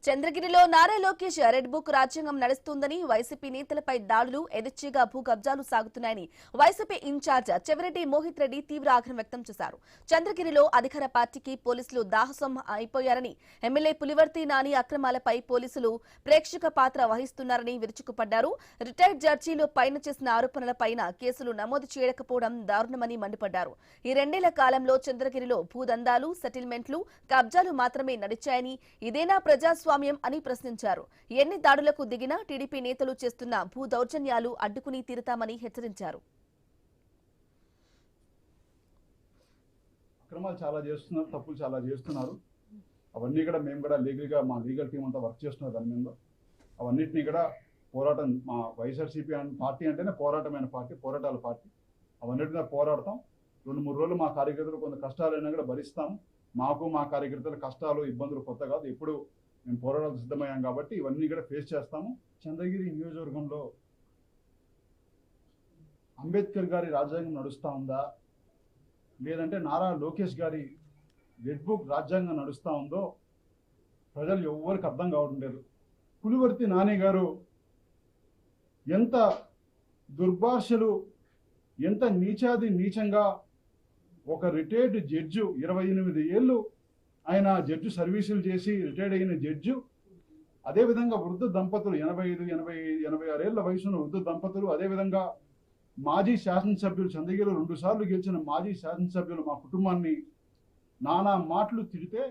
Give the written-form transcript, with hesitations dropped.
చంద్రగిరిలో Nara Lokesh red book రాజ్యాంగం నడుస్తుందని YCP నేతలపై దాడులు ఎదిర్చిగా భూ కబ్జాలు సాగుతున్నాయని వైసీపీ ఇన్ఛార్జ్ చెవిరెడ్డి మోహిత్ రెడ్డి తీవ్ర ఆగ్రహం వ్యక్తం చేశారు. చంద్రగిరిలో అధికార పార్టీకి పోలీసులు దాహసం అయిపోయారని, ఎమ్మెల్యే పులివర్తి నాని అక్రమాలపై పోలీసులు ప్రేక్షక పాత్ర వహిస్తున్నారని విరుచుకుపడ్డారు. రిటైర్డ్ జడ్జీలు పైన చేసిన ఆరోపణలపైన కేసులు నమోదు చేయకపోవడం దారుణమని మండిపడ్డారు. ఈ రెండేళ్ల కాలంలో చంద్రగిరిలో భూదందాలు, సెటిల్మెంట్లు, కబ్జాలు మాత్రమే నడిచాయని, ఇదేనా ప్రజాస్వామ్యం అని ప్రశ్నించారు. ఎన్ని దాడులకు దిగినా టీడీపీ నేతలు చేస్తున్న భూ దౌర్జన్యాలు అడ్డుకుని తీరుతామని హెచ్చరించారు. అక్రమాలు చాలా చేస్తున్నారు, తప్పులు చాలా చేస్తున్నారు. అవన్నీ కూడా మేము కూడా లీగల్గా మా లీగల్ టీం అంతా వర్క్ చేస్తున్నారు. దాని మీద అవన్నిటినీ కూడా పోరాటం, మా వైఎస్ఆర్సీపీ పార్టీ అంటేనే పోరాటమైన పార్టీ, పోరాటాల పార్టీ. అవన్నిటి మీద పోరాడతాం. 2-3 రోజులు మా కార్యకర్తలు కొంత కష్టాలైనా కూడా భరిస్తాము. మాకు మా కార్యకర్తల కష్టాలు, ఇబ్బందులు కొత్త కాదు. ఎప్పుడు మేము పోరాటాలు సిద్ధమయ్యాం కాబట్టి ఇవన్నీ కూడా ఫేస్ చేస్తాము. చంద్రగిరి నియోజకవర్గంలో అంబేద్కర్ గారి రాజ్యాంగం నడుస్తూ ఉందా, లేదంటే నారా లోకేష్ గారి రెడ్ బుక్ రాజ్యాంగం నడుస్తూ ఉందో ప్రజలు ఎవ్వరికి అర్థం కావడం లేదు. పులివర్తి నాని గారు ఎంత దుర్భాషలు, ఎంత నీచంగా ఒక రిటైర్డ్ జడ్జు, 28 ఏళ్ళు ఆయన జడ్జి సర్వీసులు చేసి రిటైర్డ్ అయిన జడ్జు, అదేవిధంగా వృద్ధ దంపతులు 85-86 ఏళ్ల వయసున్న వృద్ధ దంపతులు, అదేవిధంగా మాజీ శాసనసభ్యులు, చంద్రగిరిలో 2 సార్లు గెలిచిన మాజీ శాసనసభ్యులు మా కుటుంబాన్ని నానా మాటలు తిడితే